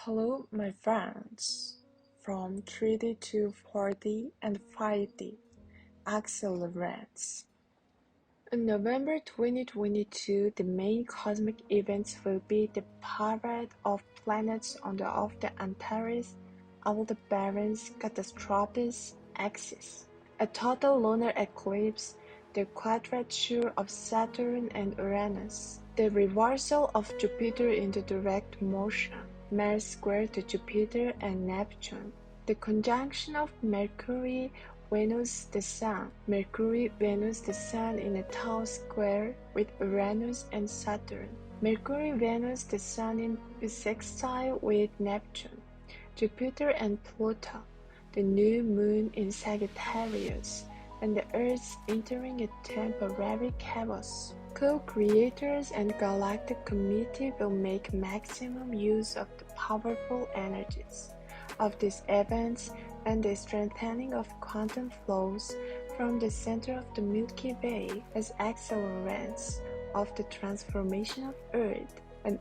Hello, my friends. From 3D to 4D and 5D, Accelerants. In November 2022, the main cosmic events will be the parade of planets on the Antares Aldebaran's catastrophic axis, a total lunar eclipse, the quadrature of Saturn and Uranus, the reversal of Jupiter into direct motion, Mars square to Jupiter and Neptune, the conjunction of Mercury, Venus the Sun, Mercury, Venus the Sun in a tau square with Uranus and Saturn, Mercury, Venus the Sun in bisextile with Neptune, Jupiter and Pluto, the new moon in Sagittarius, and the Earth entering a temporary chaos. Co-creators and Galactic Committee will make maximum use of the powerful energies of these events and the strengthening of quantum flows from the center of the Milky Way as accelerants of the transformation of Earth and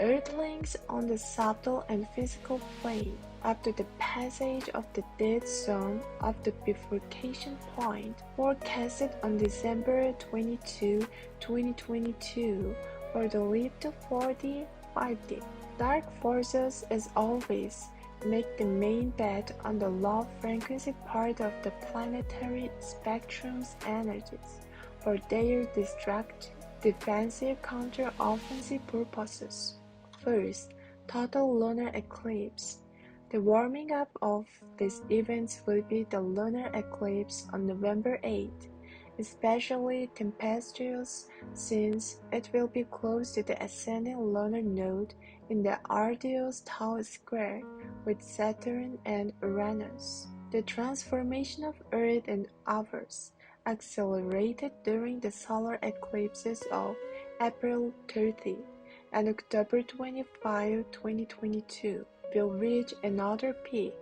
Earthlings on the subtle and physical plane after the passage of the dead zone of the bifurcation point forecasted on December 22, 2022 for the leap to 4D, 5D. Dark forces, as always, make the main bet on the low frequency part of the planetary spectrum's energies for their destructive, defensive, counter-offensive purposes. First, total lunar eclipse. The warming up of these events will be the lunar eclipse on November 8, especially tempestuous since it will be close to the ascending lunar node in the arduous tau square with Saturn and Uranus. The transformation of Earth and hours accelerated during the solar eclipses of April 30 and October 25, 2022 will reach another peak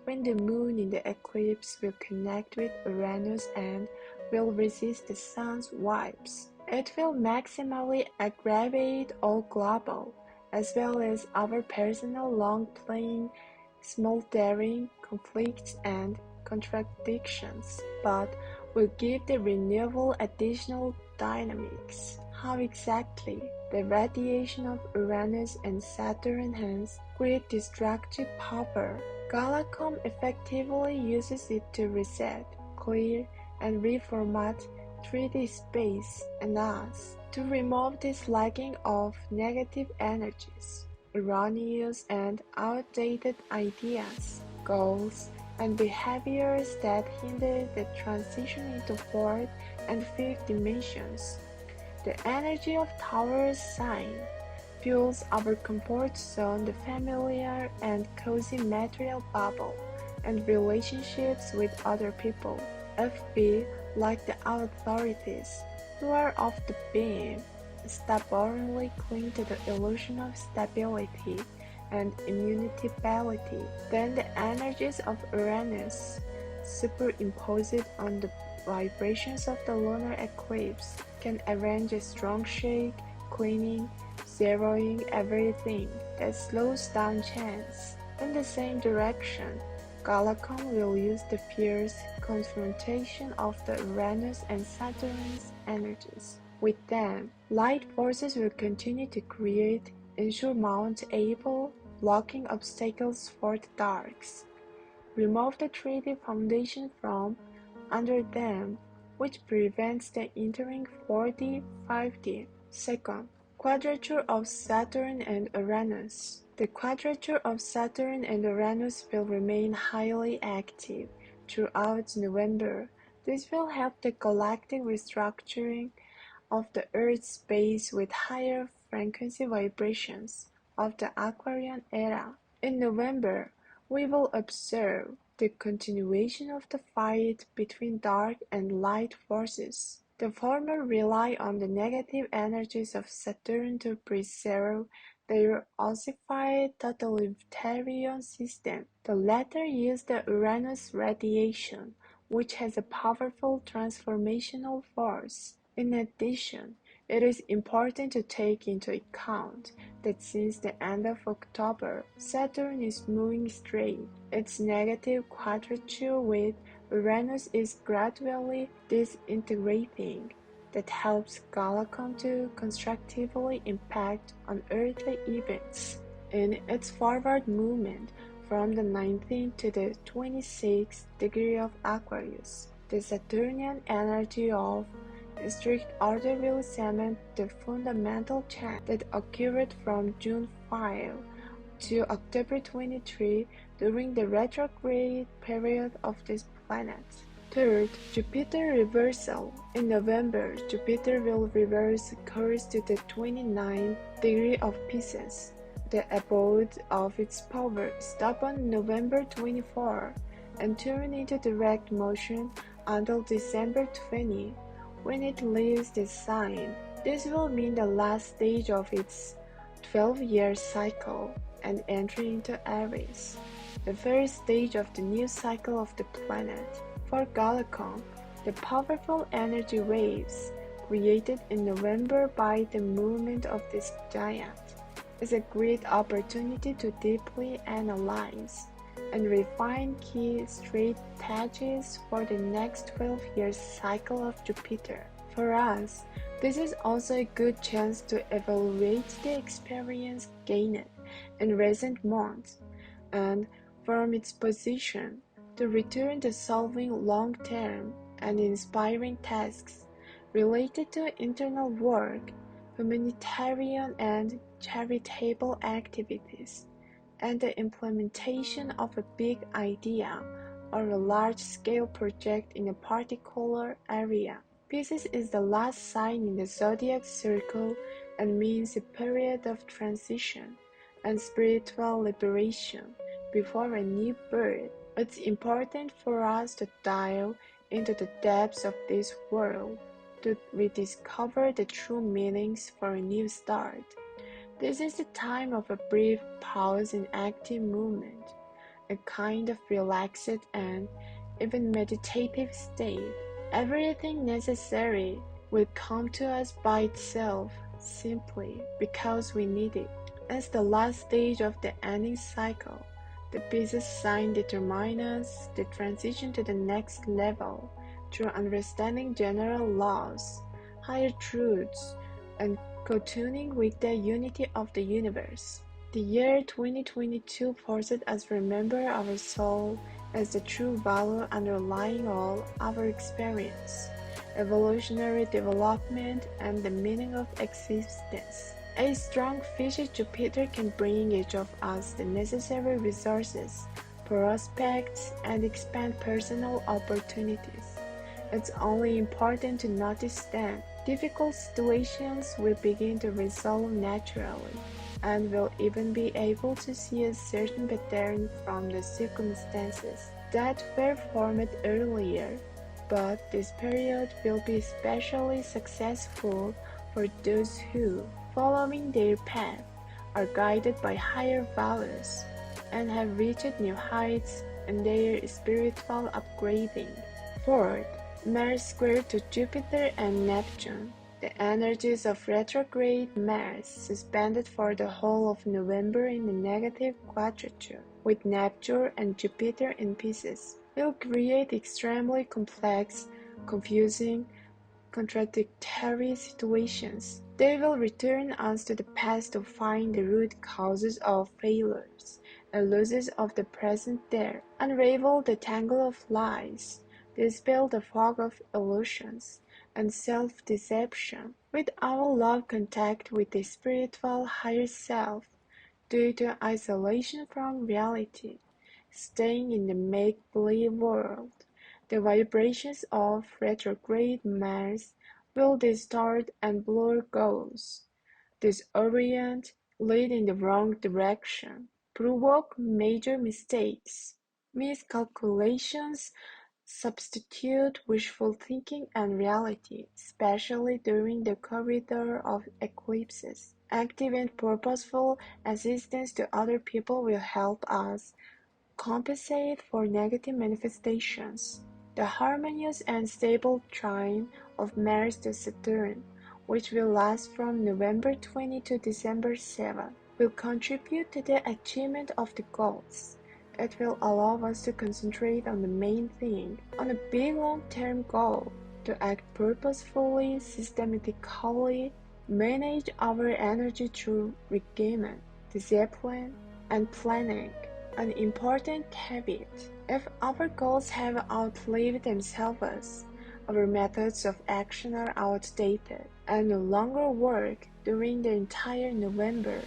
when the moon in the eclipse will connect with Uranus and will resist the sun's vibes. It will maximally aggravate all global, as well as our personal long-playing, smoldering conflicts and contradictions, but will give the renewal additional dynamics. How exactly? The radiation of Uranus and Saturn has great destructive power. Galacom effectively uses it to reset, clear, and reformat 3D space and us to remove this lagging of negative energies, erroneous and outdated ideas, goals, and behaviors that hinder the transition into fourth and fifth dimensions. The energy of Taurus sign fuels our comfort zone, the familiar and cozy material bubble, and relationships with other people. FB, like the authorities, who are off the beam, stubbornly cling to the illusion of stability and immutability. Then the energies of Uranus, superimposed on the vibrations of the lunar eclipse, can arrange a strong shake, cleaning, zeroing everything that slows down chance. In the same direction, Galacom will use the fierce confrontation of the Uranus and Saturn's energies. With them, light forces will continue to create insurmountable blocking obstacles for the darks. Remove the 3D foundation from under them, which prevents the entering 4D, 5D. Second, quadrature of Saturn and Uranus. The quadrature of Saturn and Uranus will remain highly active throughout November. This will help the galactic restructuring of the Earth's space with higher frequency vibrations of the Aquarian era. In November, we will observe the continuation of the fight between dark and light forces. The former rely on the negative energies of Saturn to preserve their ossified totalitarian system. The latter use the Uranus radiation, which has a powerful transformational force. In addition, It is important to take into account that since the end of October, Saturn is moving straight. Its negative quadrature with Uranus is gradually disintegrating. That helps Galacon to constructively impact on earthly events. In its forward movement from the 19th to the 26th degree of Aquarius, the Saturnian energy of strict order will cement the fundamental change that occurred from June 5 to October 23 during the retrograde period of this planet. Third, Jupiter reversal. In November, Jupiter will reverse course to the 29th degree of Pisces, the abode of its power, stop on November 24 and turn into direct motion until December 20, when it leaves the sign. This will mean the last stage of its 12-year cycle and entry into Aries, the first stage of the new cycle of the planet. For Galacon, the powerful energy waves created in November by the movement of this giant is a great opportunity to deeply analyze and refine key strategies for the next 12-year cycle of Jupiter. For us, this is also a good chance to evaluate the experience gained in recent months and, from its position, to return to solving long-term and inspiring tasks related to internal work, humanitarian and charitable activities, and the implementation of a big idea or a large-scale project in a particular area. Pisces is the last sign in the zodiac circle and means a period of transition and spiritual liberation before a new birth. It's important for us to dive into the depths of this world to rediscover the true meanings for a new start. This is the time of a brief pause in active movement, a kind of relaxed and even meditative state. Everything necessary will come to us by itself, simply because we need it. As the last stage of the ending cycle, the Pisces sign determines the transition to the next level through understanding general laws, higher truths, and co-tuning with the unity of the universe. The year 2022 forces us to remember our soul as the true value underlying all our experience, evolutionary development, and the meaning of existence. A strong Fishy Jupiter can bring each of us the necessary resources, prospects, and expand personal opportunities. It's only important to notice that difficult situations will begin to resolve naturally, and will even be able to see a certain pattern from the circumstances that were formed earlier. But this period will be especially successful for those who, following their path, are guided by higher values and have reached new heights in their spiritual upgrading. Fourth, Mars square to Jupiter and Neptune. The energies of retrograde Mars, suspended for the whole of November in the negative quadrature, with Neptune and Jupiter in Pisces, will create extremely complex, confusing, contradictory situations. They will return us to the past to find the root causes of failures and losses of the present there, unravel the tangle of lies, dispel the fog of illusions and self-deception. With our love contact with the spiritual higher self, due to isolation from reality, staying in the make-believe world, the vibrations of retrograde Mars will distort and blur goals, disorient, lead in the wrong direction, provoke major mistakes, miscalculations, substitute wishful thinking and reality, especially during the corridor of eclipses. Active and purposeful assistance to other people will help us compensate for negative manifestations. The harmonious and stable trine of Mars to Saturn which will last from November 20 to December 7, will contribute to the achievement of the goals. It will allow us to concentrate on the main thing, on a big long-term goal, to act purposefully, systematically, manage our energy through regimen, discipline, and planning, an important habit. If our goals have outlived themselves, our methods of action are outdated and no longer work during the entire November,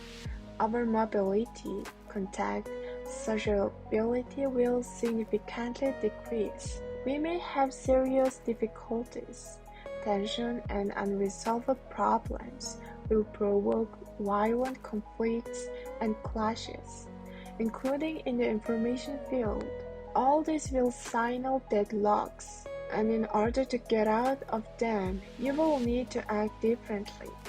our mobility, contact, sociability will significantly decrease. We may have serious difficulties. Tension and unresolved problems will provoke violent conflicts and clashes, including in the information field. All this will signal deadlocks, and in order to get out of them, you will need to act differently.